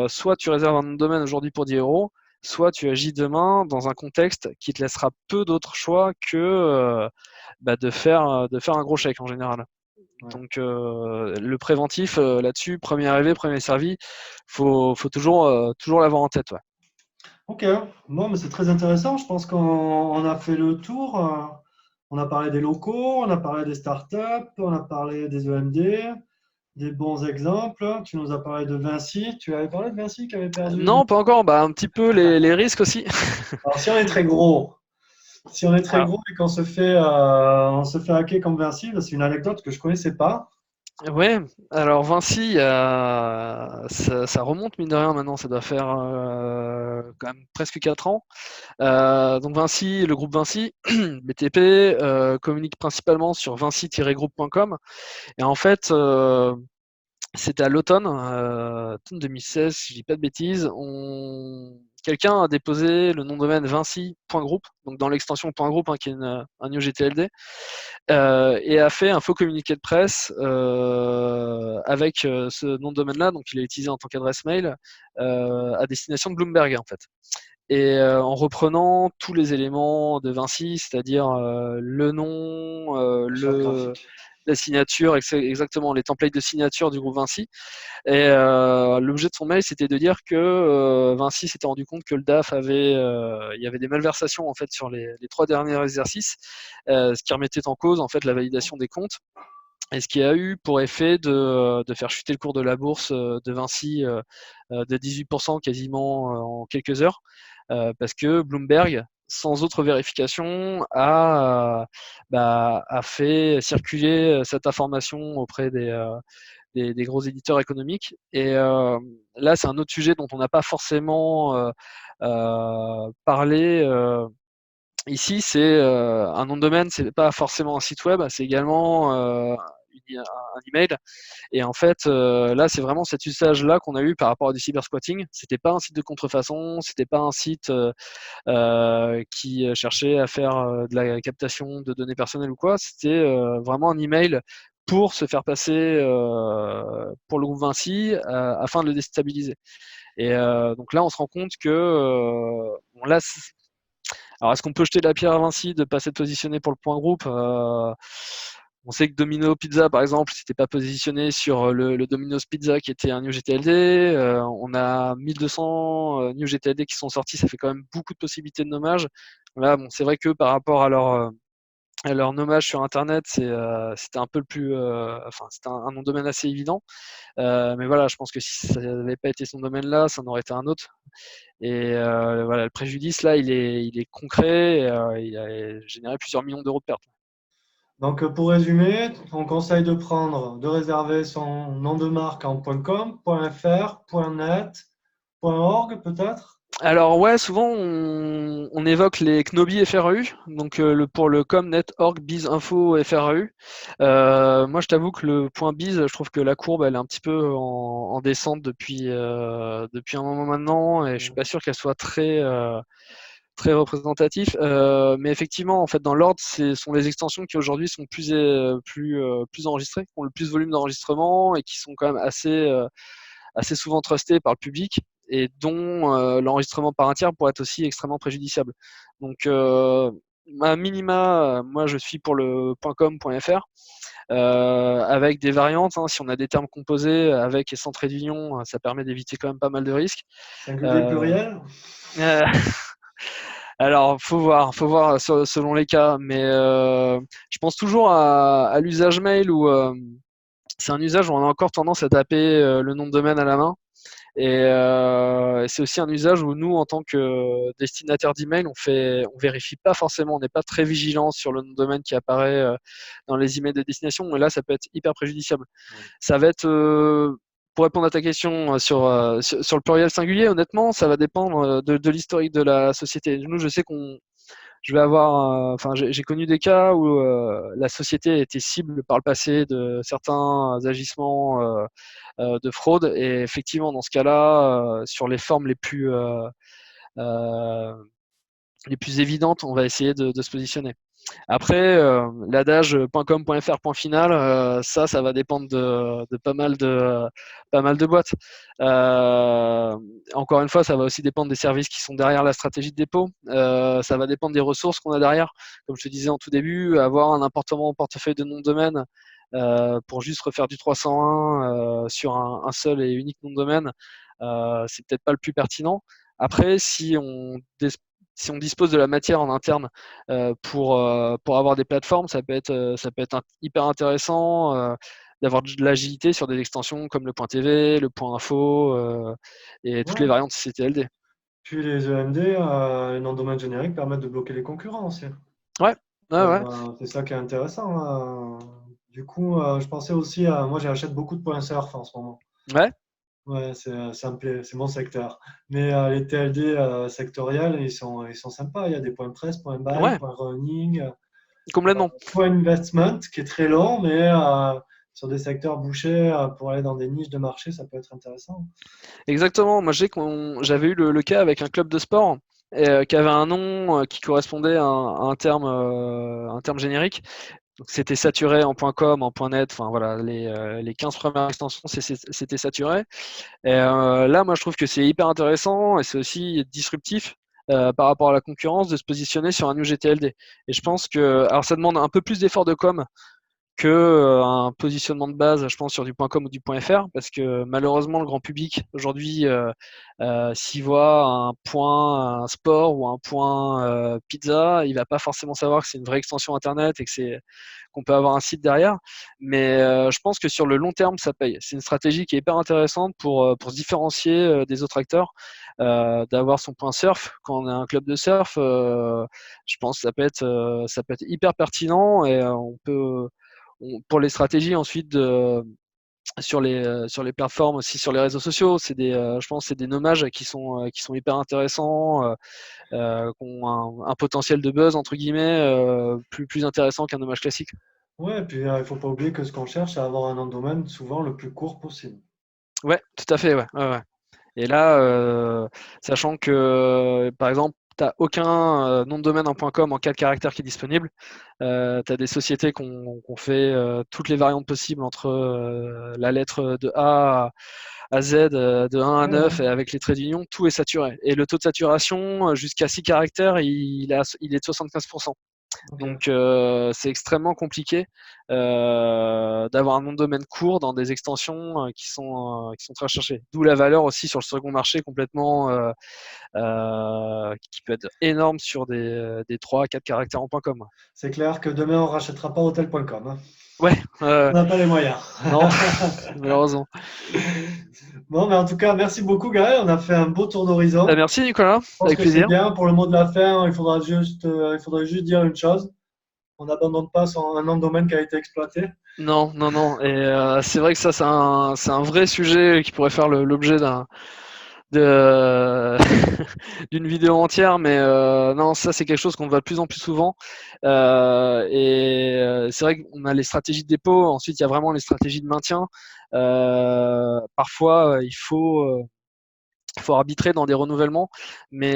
soit tu réserves un nom de domaine aujourd'hui pour 10 euros, soit tu agis demain dans un contexte qui te laissera peu d'autres choix que de faire un gros chèque en général. Ouais. Donc le préventif là-dessus, premier arrivé, premier servi, faut toujours toujours l'avoir en tête. Ouais. Ok, bon, mais c'est très intéressant. Je pense qu'on a fait le tour. On a parlé des locaux, on a parlé des startups, on a parlé des EMD, des bons exemples. Tu nous as parlé de Vinci. Tu avais parlé de Vinci qui avait perdu Non, pas encore. Bah un petit peu les risques aussi. Alors, si on est très gros, si on est très Alors, gros et on se fait hacker comme Vinci, c'est une anecdote que je connaissais pas. ouais. Alors Vinci, ça remonte mine de rien maintenant. Ça doit faire quand même presque 4 ans. Donc Vinci, le groupe Vinci, BTP, communique principalement sur vinci-groupe.com. Et en fait, c'était à l'automne, automne 2016, si je dis pas de bêtises. Quelqu'un a déposé le nom de domaine vinci.group, donc dans l'extension .group, hein, qui est un UGTLD, et a fait un faux communiqué de presse avec ce nom de domaine-là, donc il a utilisé en tant qu'adresse mail à destination de Bloomberg en fait. Et en reprenant tous les éléments de Vinci, c'est-à-dire le nom, La charte graphique. la signature, exactement les templates de signature du groupe Vinci. Et l'objet de son mail, c'était de dire que Vinci s'était rendu compte que le DAF il y avait des malversations en fait sur les 3 derniers exercices, ce qui remettait en cause en fait la validation des comptes. Et ce qui a eu pour effet de faire chuter le cours de la bourse de Vinci de 18% quasiment en quelques heures, parce que Bloomberg, sans autre vérification, a fait circuler cette information auprès des gros éditeurs économiques. Et là, c'est un autre sujet dont on n'a pas forcément parlé. Ici, c'est un nom de domaine, c'est pas forcément un site web, c'est également un email. Et en fait, là, c'est vraiment cet usage-là qu'on a eu par rapport à du cybersquatting. C'était pas un site de contrefaçon, c'était pas un site qui cherchait à faire de la captation de données personnelles ou quoi. C'était vraiment un email pour se faire passer pour le groupe Vinci afin de le déstabiliser. Et donc là, on se rend compte que bon, là, alors est-ce qu'on peut jeter la pierre à Vinci de ne pas s'être positionné pour le point groupe On sait que Domino Pizza, par exemple, s'était pas positionné sur le Domino's Pizza qui était un New GTLD. On a 1200 New GTLD qui sont sortis, ça fait quand même beaucoup de possibilités de nommage. Là, bon, c'est vrai que par rapport à leur nommage sur Internet, c'était un peu le plus, enfin, c'était un nom de domaine assez évident. Mais voilà, je pense que si ça n'avait pas été son domaine-là, ça en aurait été un autre. Et voilà, le préjudice là, il est concret. Et, il a généré plusieurs millions d'euros de pertes. Donc, pour résumer, on conseille de réserver son nom de marque en .com, .fr, .net, .org peut-être. Alors ouais, souvent on évoque les CNOBI FRAU, donc pour le .net, org, biz, info, FRAU. Moi je t'avoue que le point .biz, je trouve que la courbe elle est un petit peu en descente depuis un moment maintenant, et je suis pas sûr qu'elle soit très représentatif. Mais effectivement, en fait, dans l'ordre, ce sont les extensions qui aujourd'hui sont plus enregistrées, qui ont le plus de volume d'enregistrement et qui sont quand même assez souvent trustées par le public et dont l'enregistrement par un tiers pourrait être aussi extrêmement préjudiciable. Donc, à minima, moi, je suis pour le .com, .fr. Avec des variantes, hein, si on a des termes composés avec et sans trait d'union, ça permet d'éviter quand même pas mal de risques. Singulier, Euh, pluriel. euh, Alors, faut voir selon les cas, mais je pense toujours à l'usage mail où c'est un usage où on a encore tendance à taper le nom de domaine à la main. Et c'est aussi un usage où nous, en tant que destinataire d'email, on vérifie pas forcément, on n'est pas très vigilant sur le nom de domaine qui apparaît dans les emails de destination. Et là, ça peut être hyper préjudiciable. Ça va être pour répondre à ta question sur le pluriel singulier, honnêtement, ça va dépendre de l'historique de la société. Nous, je sais qu'on je vais avoir, enfin, j'ai connu des cas où la société a été cible par le passé de certains agissements de fraude. Et effectivement, dans ce cas-là, sur les formes euh, les plus évidentes, on va essayer de se positionner. Après, l'adage .com.fr point final, ça va dépendre de pas mal de boîtes. Euh, Encore une fois, ça va aussi dépendre des services qui sont derrière la stratégie de dépôt. Ça va dépendre des ressources qu'on a derrière. Comme je te disais en tout début, avoir un important portefeuille de nom de domaine pour juste refaire du 301 sur un seul et unique nom de domaine, c'est peut-être pas le plus pertinent. Après, si on dispose de la matière en interne pour avoir des plateformes, ça peut être hyper intéressant d'avoir de l'agilité sur des extensions comme le point .tv, le point .info et toutes les Ouais. variantes CTLD. Puis les EMD, les noms de domaine génériques, permettent de bloquer les concurrents aussi. Ouais, ouais, ouais, C'est ça qui est intéressant. Du coup, je pensais aussi à. Moi, j'achète beaucoup de points surf en ce moment. ouais, Ouais, ça me plaît, c'est mon secteur. Mais les TLD sectoriels, ils sont sympas. Il y a des points presse, points buy, ouais, points running, complètement. point investment qui est très long, mais sur des secteurs bouchés, pour aller dans des niches de marché, ça peut être intéressant. Exactement. Moi, j'avais eu le cas avec un club de sport qui avait un nom qui correspondait à un terme générique. Donc, c'était saturé en .com, en .net, enfin voilà, les 15 premières extensions, c'était saturé. Et là, moi, je trouve que c'est hyper intéressant et c'est aussi disruptif par rapport à la concurrence de se positionner sur un UGTLD. Et je pense que, alors ça demande un peu plus d'effort de com que un positionnement de base, je pense, sur du .com ou du .fr, parce que malheureusement, le grand public aujourd'hui s'y voit un point un sport ou un point pizza, il va pas forcément savoir que c'est une vraie extension internet et que c'est qu'on peut avoir un site derrière. Mais je pense que sur le long terme, ça paye. C'est une stratégie qui est hyper intéressante pour se différencier des autres acteurs. D'avoir son point surf quand on a un club de surf, je pense que ça peut être hyper pertinent et pour les stratégies ensuite sur les plateformes aussi sur les réseaux sociaux, je pense que c'est des nommages qui sont hyper intéressants, qui ont un potentiel de buzz entre guillemets plus intéressant qu'un nommage classique. Ouais, et puis il ne faut pas oublier que ce qu'on cherche, c'est avoir un nom de domaine souvent le plus court possible. Ouais, tout à fait, ouais, ouais, ouais. Et là, sachant que par exemple, tu n'as aucun nom de domaine en .com en 4 caractères qui est disponible. Tu as des sociétés qui ont fait toutes les variantes possibles entre la lettre de A à Z, de 1 à Ouais, ouais. 9, et avec les traits d'union, tout est saturé. Et le taux de saturation, jusqu'à 6 caractères, il est de 75%. Ok. Donc c'est extrêmement compliqué d'avoir un nom de domaine court dans des extensions qui sont très recherchées. D'où la valeur aussi sur le second marché complètement qui peut être énorme sur des 3 à 4 caractères en .com. C'est clair que demain, on rachètera pas Hotel.com, hein. Ouais, On n'a pas les moyens. non, malheureusement. Bon, mais en tout cas, merci beaucoup, Gaël. On a fait un beau tour d'horizon. Merci Nicolas, Je pense avec que c'est plaisir. bien. Pour le mot de la fin, il faudra juste dire une chose. On n'abandonne pas un nom de domaine qui a été exploité. Non, non, non. Et c'est vrai que ça, c'est un vrai sujet qui pourrait faire l'objet de- d'une vidéo entière, mais non, ça c'est quelque chose qu'on voit de plus en plus souvent. C'est vrai qu'on a les stratégies de dépôt, ensuite il y a vraiment les stratégies de maintien. Parfois, il faut arbitrer dans des renouvellements, mais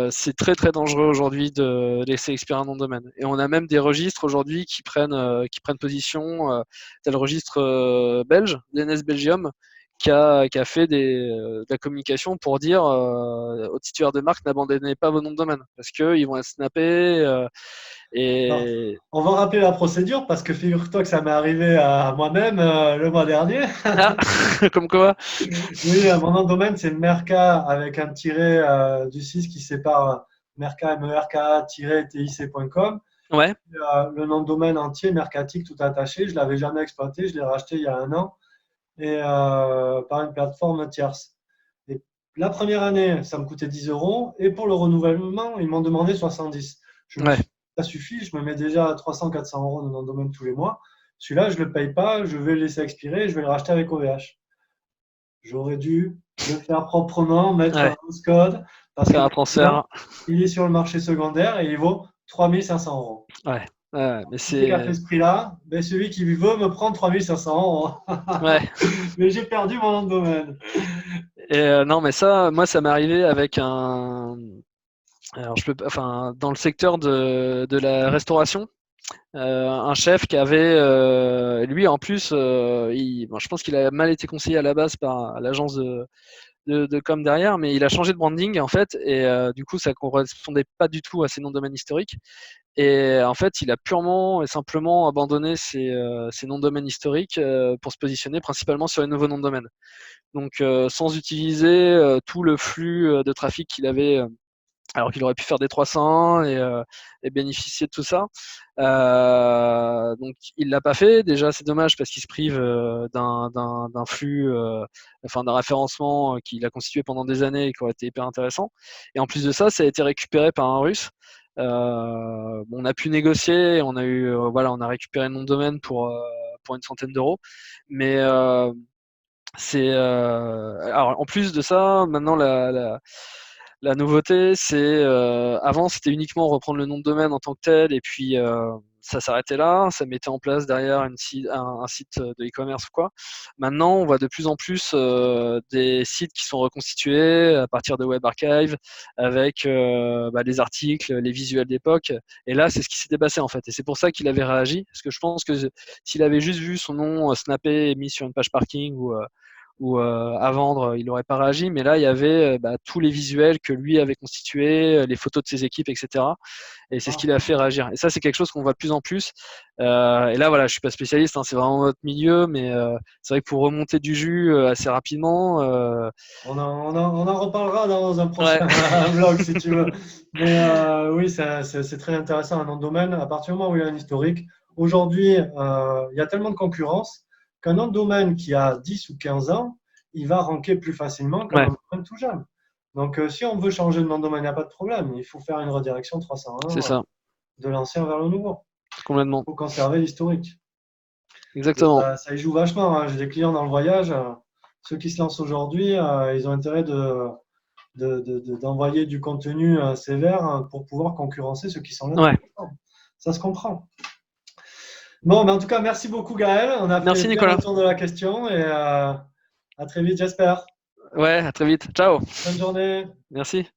c'est très très dangereux aujourd'hui de laisser expirer un nom de domaine. Et on a même des registres aujourd'hui qui prennent position, tel registre belge, DNS Belgium, qui a fait de la communication pour dire aux titulaires de marque n'abandonnez pas vos noms de domaine parce qu'ils vont être snappés. Alors, Et on va rappeler la procédure parce que figure-toi que ça m'est arrivé à moi-même le mois dernier. ah, comme quoi, Oui, mon nom de domaine, c'est Merca avec un tiret du 6 qui sépare Merca, merka-tic.com. ouais, Le nom de domaine entier, Mercatic, tout attaché, je ne l'avais jamais exploité, je l'ai racheté il y a un an et par une plateforme tierce. Et la première année, ça me coûtait 10 euros et pour le renouvellement, ils m'ont demandé 70. Je me ouais, suis dit, ça suffit, je me mets déjà à 300-400 euros de nom de domaine tous les mois. Celui-là, je ne le paye pas, je vais le laisser expirer, je vais le racheter avec OVH. J'aurais dû le faire proprement, mettre un ouais, host code, parce que faire un maintenant, transfert. il est sur le marché secondaire et il vaut 3 500 €. Ouais, mais Qui c'est qui a fait c'est. ce prix-là? Ben, celui qui veut me prendre 3 500 €. Ouais. Mais j'ai perdu mon nom de domaine. Et non, mais ça, moi, ça m'est arrivé avec un. Alors, enfin, dans le secteur de la restauration, un chef qui avait, lui, en plus, bon, je pense qu'il a mal été conseillé à la base par l'agence de com derrière, mais il a changé de branding en fait, et du coup, ça correspondait pas du tout à ses noms de domaine historiques. Et en fait, il a purement et simplement abandonné ses noms de domaine historiques pour se positionner principalement sur les nouveaux noms de domaine. Donc, sans utiliser tout le flux de trafic qu'il avait, alors qu'il aurait pu faire des 300 et bénéficier de tout ça. Donc, il l'a pas fait. Déjà, c'est dommage parce qu'il se prive d'un flux, enfin d'un référencement qu'il a constitué pendant des années et qui aurait été hyper intéressant. Et en plus de ça, ça a été récupéré par un Russe. On a pu négocier, on a eu, voilà, on a récupéré le nom de domaine pour une centaine d'euros. Mais alors en plus de ça, maintenant la nouveauté, c'est avant c'était uniquement reprendre le nom de domaine en tant que tel et puis ça s'arrêtait là, ça mettait en place derrière un site de e-commerce ou quoi. Maintenant, on voit de plus en plus des sites qui sont reconstitués à partir de Web Archive avec les articles, les visuels d'époque. Et là, c'est ce qui s'est dépassé en fait. Et c'est pour ça qu'il avait réagi, parce que je pense que s'il avait juste vu son nom snappé et mis sur une page parking ou à vendre, il n'aurait pas réagi. Mais là, il y avait tous les visuels que lui avait constitués, les photos de ses équipes, etc. Et c'est ce qui l'a fait réagir. Et ça, c'est quelque chose qu'on voit de plus en plus. Et là, voilà, je suis pas spécialiste, hein, c'est vraiment notre milieu, mais c'est vrai que pour remonter du jus assez rapidement. On en reparlera dans un Ouais, prochain vlog si tu veux. Mais oui, c'est très intéressant un nom de domaine. À partir du moment où il y a un historique, aujourd'hui, il y a tellement de concurrence qu'un nom de domaine qui a 10 ou 15 ans, il va ranker plus facilement qu'un ouais, nom de domaine tout jeune. Donc, si on veut changer de nom de domaine, il n'y a pas de problème. Il faut faire une redirection c'est 301 ça, de l'ancien vers le nouveau. complètement. Il faut conserver l'historique. Et Exactement. ça y joue vachement, hein. J'ai des clients dans le voyage. Ceux qui se lancent aujourd'hui, ils ont intérêt d'envoyer du contenu sévère pour pouvoir concurrencer ceux qui sont là Ouais. depuis longtemps. Ça se comprend. Bon, mais en tout cas, merci beaucoup Gaël. On a fait Merci bien le Nicolas. tour de la question et à très vite, j'espère. Ouais, à très vite. Ciao. Bonne journée. Merci.